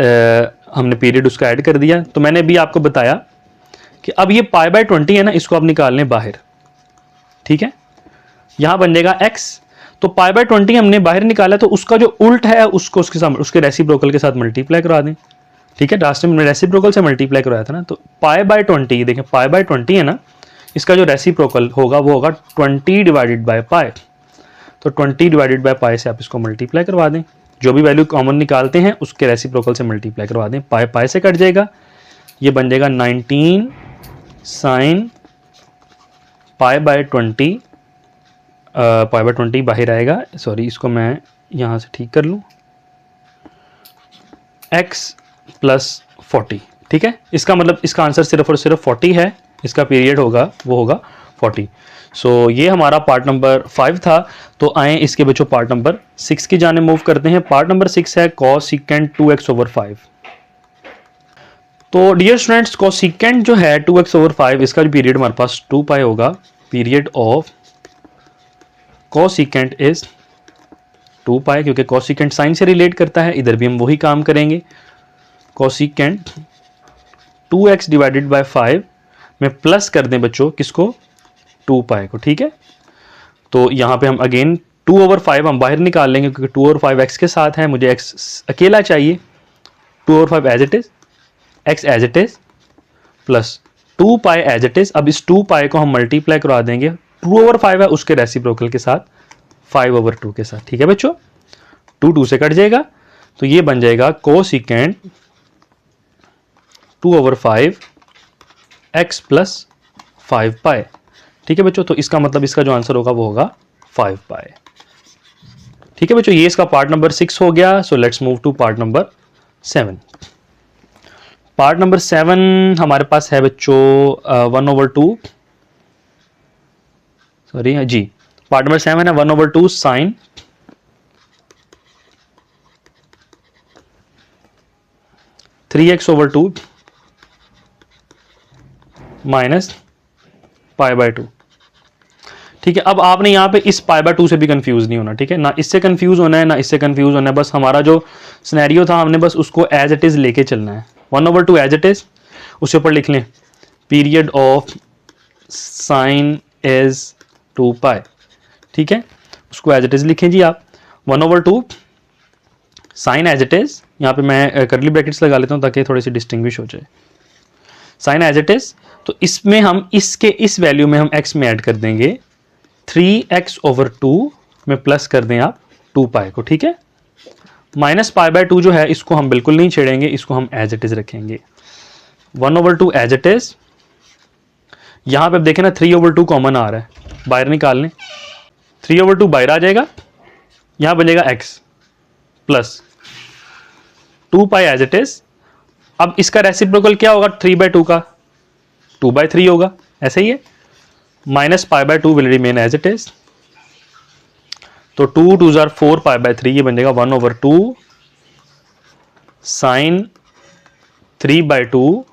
हमने पीरियड उसका ऐड कर दिया। तो मैंने अभी आपको बताया कि अब ये पाई बाय 20 है ना, इसको आप निकाल लें बाहर। ठीक है, यहां बन जाएगा x। तो पाई बाय 20 हमने बाहर निकाला, तो उसका जो उल्ट है उसको उसके साथ उसके रेसिप्रोकल के साथ मल्टीप्लाई करा दें। ठीक है, लास्ट में रेसिप्रोकल से मल्टीप्लाई करवाया था ना, तो पाई बाय 20 देखें, पाई बाय 20 है ना, इसका जो रेसिप्रोकल होगा वो होगा 20 डिवाइडेड बाय पाई। तो 20 डिवाइडेड बाय पाई से आप इसको मल्टीप्लाई करवा दें, जो भी वैल्यू कॉमन निकालते हैं उसके रेसिप्रोकल से मल्टीप्लाई करवा दें। पाई पाई से कट जाएगा, ये बन जाएगा 19 sine pi by 20। Pi by 20 बाहर आएगा, सॉरी इसको मैं यहां से ठीक कर लूं, x प्लस 40। ठीक है, इसका मतलब इसका आंसर सिर्फ और सिर्फ 40 है, इसका पीरियड होगा वो होगा 40। सो ये हमारा पार्ट नंबर 5 था। तो आए इसके बच्चों पार्ट नंबर 6 की जाने मूव करते हैं। पार्ट नंबर 6 है cos-secant 2x/5। तो डियर स्टूडेंट्स cos-secant जो है 2x/5, इसका जो पीरियड हमारे पास 2 पाई होगा। पीरियड ऑफ cos-secant इज 2 पाई, क्योंकि cos-secant साइन से रिलेट करता है, इधर भी हम वही काम करेंगे। cos-secant 2x डिवाइडेड बाय 5 में प्लस कर दें बच्चों किसको, 2 पाई को। ठीक है, तो यहां पे हम अगेन 2/5 हम बाहर निकाल लेंगे, क्योंकि 2/5 x के साथ है, मुझे x अकेला चाहिए। 2/5 as it is, x as it is plus 2 pi as it is. अब इस 2 पाई को हम मल्टीप्लाई करवा देंगे, 2/5 है उसके रेसिप्रोकल के साथ 5/2 के साथ। ठीक है बच्चों, 2 से कट जाएगा, तो ये बन जाएगा cos-secant 2/5 x प्लस 5 पाई। ठीक है बच्चों, तो इसका मतलब इसका जो आंसर होगा वो होगा 5 पाई। ठीक है बच्चों, ये इसका पार्ट नंबर 6 हो गया। So let's move to part number 7। Part number 7 हमारे पास है बच्चों 1/2, सॉरी जी, पार्ट नंबर 7 है 1/2 sine three x over 2 minus pi by 2। ठीक है, अब आपने यहां पे इस पाई बाय 2 से भी कंफ्यूज नहीं होना। ठीक है, ना इससे कंफ्यूज होना है ना इससे कंफ्यूज होना है, बस हमारा जो सिनेरियो था हमने बस उसको एज इट इज लेके चलना है। 1/2 एज इट इज, उसके ऊपर लिख लें पीरियड ऑफ साइन इज 2 पाई। ठीक है, उसको एज इट इज लिखें जी आप। 1/2 साइन एज इट इज, यहां पे मैं करली ब्रैकेट्स लगा लेता हूं ताकि थोड़ी सी डिस्टिंग्विश हो जाए। साइन एज इट इज, तो इसमें हम इसके इस वैल्यू में हम x में ऐड कर देंगे 3x/2 में प्लस कर दें आप 2 पाई को। ठीक है, माइनस पाई बाय 2 जो है इसको हम बिल्कुल नहीं छेड़ेंगे, इसको हम एज इट इज रखेंगे। 1/2 एज इट इज, यहां पे आप देखें ना 3/2 कॉमन आ रहा है, बाहर निकाल लें, 3/2 बाहर आ जाएगा, यहां बनेगा x plus 2 pi as it is. अब इसका रेसिप्रोकल क्या होगा 3/2 का, 2/3 होगा, ऐसे ही है। Minus pi by 2 will remain as it is, तो 2 2 जार 4 पाई बाय 3, ये बन जाएगा 1/2 sine 3/2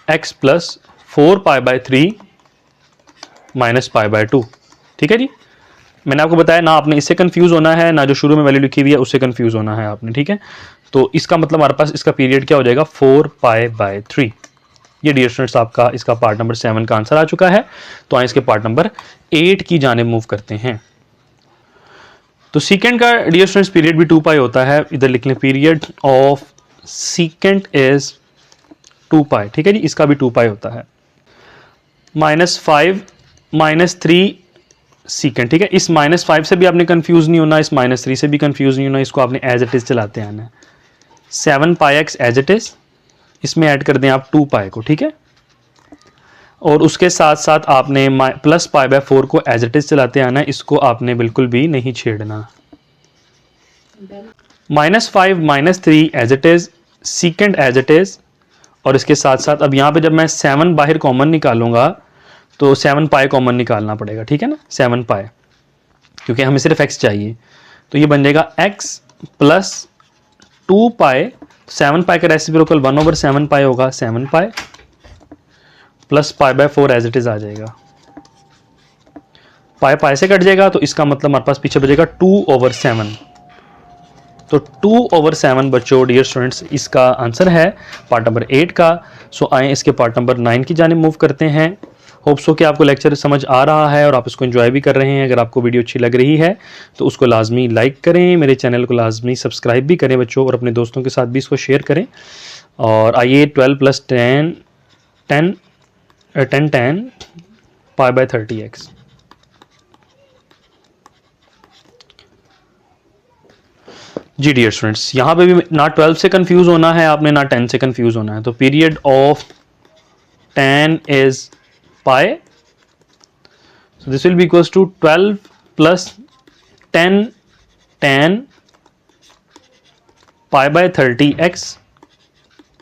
x plus 4 pi by 3 minus pi by 2। ठीक है जी, मैंने आपको बताया ना आपने इससे कंफ्यूज होना है ना जो शुरू में वैल्यू लिखी हुई है उससे कंफ्यूज होना है आपने। ठीक है, तो इसका मतलब हमारे पास इसका पीरियड क्या हो जाएगा 4 पाई बाय 3। ये डियर स्टूडेंट्स आपका इसका पार्ट नंबर 7 का आंसर आ चुका है। तो आइए इसके पार्ट नंबर 8 की जाने मूव करते हैं। तो सीकेंट का डियर स्टूडेंट्स पीरियड भी 2 पाई होता है, इधर लिख लें पीरियड ऑफ सीकेंट इज 2 पाई। ठीक है जी, इसका भी 2 पाई होता है। -5 -3 सीकेंड, ठीक है। इस -5 से भी आपने कंफ्यूज नहीं होना, इस -3 से भी कंफ्यूज नहीं होना, इसको आपने एज इट इज चलाते आना है। 7 पाई एक्स एज इट इज, इसमें ऐड कर दें आप 2 पाई को, ठीक है। और उसके साथ साथ आपने प्लस पाई बाय 4 को एज इट इज चलाते आना है, इसको आपने बिल्कुल भी नहीं छेड़ना। -5 -3 as it is, secant as it is, और इसके साथ साथ अब यहाँ पे जब मैं 7 बाहर कॉमन निकालूंगा तो 7 पाई कॉमन निकालना पड़ेगा, ठीक है ना, 7 पाई, क्योंकि हमें सिर्फ x चाहिए। तो ये बन जाएगा x प्लस 2 पाई, 7 पाई का रेसिप्रोकल 1/7 पाई होगा, 7 pi plus pi by 4 as it is आ जाएगा। पाई पाई से कट जाएगा तो इसका मतलब हमारे पास पीछे बचेगा 2/7। तो 2/7 बच्चों, डियर स्टूडेंट्स, इसका आंसर है पार्ट नंबर 8 का। सो आए इसके पार्ट नंबर 9 की जानिब मूव करते हैं। होप्स हो कि आपको लेक्चर समझ आ रहा है और आप इसको एंजॉय भी कर रहे हैं। अगर आपको वीडियो अच्छी लग रही है तो उसको लाजमी लाइक करें, मेरे चैनल को लाजमी सब्सक्राइब भी करें बच्चों, और अपने दोस्तों के साथ भी इसको शेयर करें। और आइए 12 + 10 पाई बाय 30x। जी डियर स्टूडेंट्स, यहाँ पे भी ना 12 से कंफ्यूज होना है आपने, ना 10 से कंफ्यूज होना है। तो period of 10 is pi, so this will be equals to 12 plus 10 pi by 30x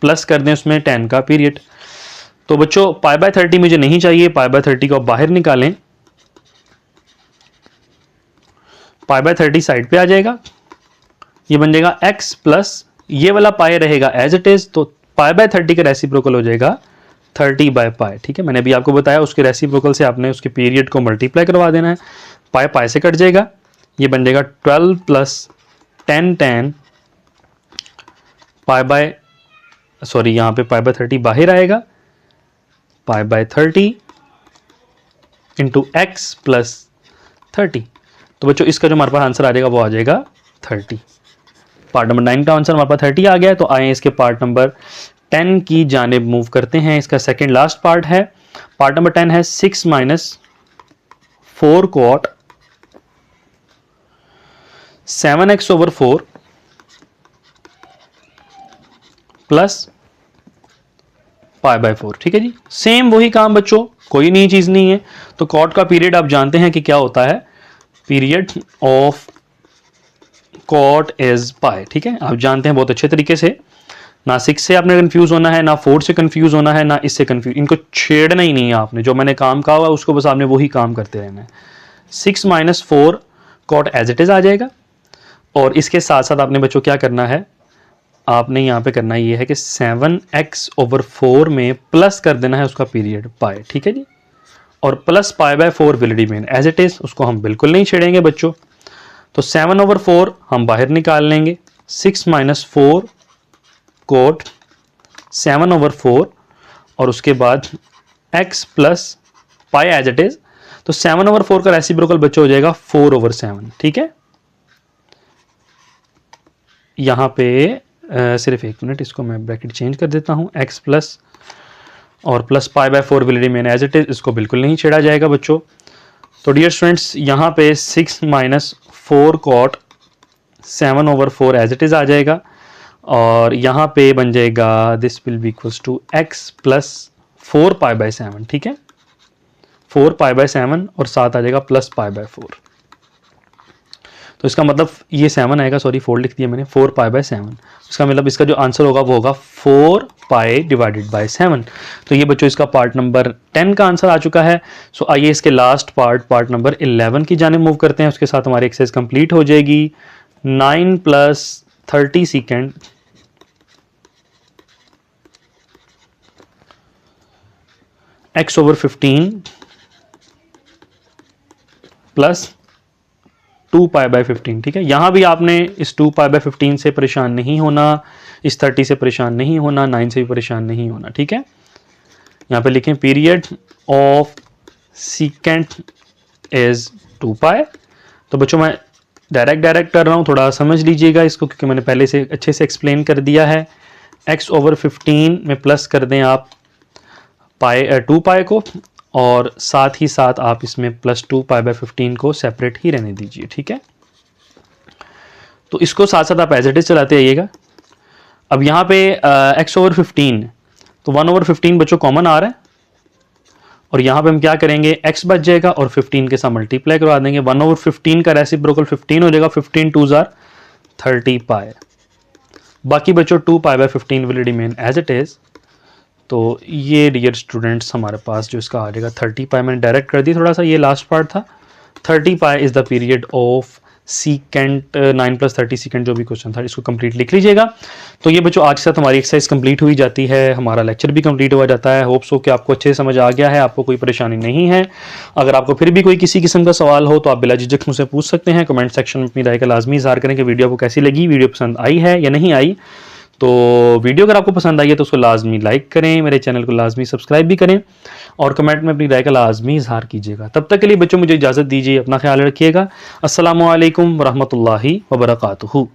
plus कर दें उसमें 10 का पीरियड। तो बच्चों पाई बाय 30 मुझे नहीं चाहिए, पाई बाय 30 को बाहर निकालें, पाई बाय 30 साइड पे आ जाएगा, ये बन जाएगा x प्लस ये वाला पाई रहेगा एज इट इज, तो पाई बाय 30 का रेसिप्रोकल हो जाएगा 30 बाय पाई, ठीक है। मैंने अभी आपको बताया उसके रेसिप्रोकल से आपने उसके पीरियड को मल्टीप्लाई करवा देना है, पाई पाई से कट जाएगा, ये बन जाएगा 12 प्लस 10 पाई बाय, सॉरी यहाँ पे पाई बाय 30 बाहर आएगा, pi by 30 into x plus 30। तो बच्चों इसका जो हमारे पास आंसर आ जाएगा वो आ जाएगा 30। पार्ट नंबर 9 का आंसर हमारे पास 30 आ गया है। तो आए इसके पार्ट नंबर 10 की जानिब मूव करते हैं। इसका सेकंड लास्ट पार्ट है, पार्ट नंबर 10 है 6 - 4 cot 7x/4 plus pi by 4, ठीक है जी। सेम वही काम बच्चों, कोई नई चीज नहीं है। तो कॉट का पीरियड आप जानते हैं कि क्या होता है, period of cot is pi, ठीक है, आप जानते हैं बहुत अच्छे तरीके से। ना 6 से आपने कंफ्यूज होना है, ना 4 से कंफ्यूज होना है, ना इससे कंफ्यूज, इनको छेड़ना ही नहीं है आपने। जो मैंने काम कहा हुआ उसको बस आपने वही काम करते रहना है। 6 - 4 कॉट एज इट इज आ जाएगा, और इसके साथ साथ आपने बच्चों क्या करना है, आपने यहाँ पे करना ये है कि 7x/4 में प्लस कर देना है उसका पीरियड पाई, ठीक है जी। और plus pi by 4 will remain as it is, उसको हम बिल्कुल नहीं छेड़ेंगे बच्चों। तो 7/4 हम बाहर निकाल लेंगे, 6 - 4 कोट 7/4, और उसके बाद x plus pi as it is. तो 7/4 का रेसिप्रोकल बच्चों हो जाएगा 4/7, ठीक है। यहां पे सिर्फ 1 मिनट, इसको मैं ब्रैकेट चेंज कर देता हूं, x प्लस और plus pi by 4 will remain as it is, इसको बिल्कुल नहीं छेड़ा जाएगा बच्चों। तो डियर स्टूडेंट्स यहाँ पे 6 - 4 कॉट 7/4 एज इट इज आ जाएगा, और यहाँ पे बन जाएगा this will be equals to x plus 4 pi by 7, ठीक है, 4 पाई बाय 7 और साथ आ जाएगा प्लस पाई बाय 4। तो इसका मतलब ये 7 आएगा, सॉरी 4 लिख दिया मैंने, 4 पाई बाय 7। इसका मतलब इसका जो आंसर होगा वो होगा 4 पाई डिवाइडेड बाय 7। तो ये बच्चों इसका पार्ट नंबर 10 का आंसर आ चुका है। सो आइए इसके लास्ट पार्ट नंबर 11 की जानिब मूव करते हैं। उसके साथ हमारी एक्सरसाइज कंप्लीट हो जाएगी। 9 + 30 second x/15 plus 2 pi by 15, ठीक है। यहां भी आपने इस 2 पाई बाय 15 से परेशान नहीं होना, इस 30 से परेशान नहीं होना, 9 से भी परेशान नहीं होना, ठीक है। यहां पे लिखें period of secant is 2 pi. तो बच्चों मैं डायरेक्ट कर रहा हूं, थोड़ा समझ लीजिएगा इसको, क्योंकि मैंने पहले से अच्छे से एक्सप्लेन कर दिया है। x/15 में प्लस कर दें आप पाई 2 पाई को, और साथ ही साथ आप इसमें +2 π/15 को सेपरेट ही रहने दीजिए, ठीक है। तो इसको साथ साथ आप एज इट इज चलाते आइएगा। अब यहाँ पे x/15, तो 1/15 बच्चों कॉमन आ रहा है, और यहाँ पे हम क्या करेंगे, x बच जाएगा और 15 के साथ मल्टीप्लाई करवा देंगे। 1/15 का रेसिप्रोकल 15 हो जाएगा, 15 2s are 30 पाई। बाकी बच्चों 2 π/15 will remain as it is. तो ये डियर स्टूडेंट्स हमारे पास जो इसका आ जाएगा 30 पाई, मैंने डायरेक्ट कर दी थोड़ा सा, ये लास्ट पार्ट था। 30 pi is the period of secant 9 + 30 second, जो भी क्वेश्चन था इसको कंप्लीट लिख लीजिएगा। तो ये बच्चों आज के साथ हमारी एक्सरसाइज कंप्लीट हुई जाती है, हमारा लेक्चर भी कंप्लीट हुआ जाता है। होप्स हो कि आपको अच्छे से समझ आ गया है, आपको कोई परेशानी नहीं है। अगर आपको फिर भी कोई किसी किस्म का सवाल हो तो आप बिला झिझक मुझसे पूछ सकते हैं। कमेंट सेक्शन में अपनी राय का लाजमी इज़हार करें कि वीडियो आपको कैसी लगी, वीडियो पसंद आई है या नहीं आई। तो वीडियो अगर आपको पसंद आई है तो उसको लाजमी लाइक करें, मेरे चैनल को लाजमी सब्सक्राइब भी करें और कमेंट में अपनी राय का लाजमी इजहार कीजिएगा। तब तक के लिए बच्चों मुझे इजाज़त दीजिए, अपना ख्याल रखिएगा। अस्सलामु अलैकुम वरहमतुल्लाहि वबरकातुहू।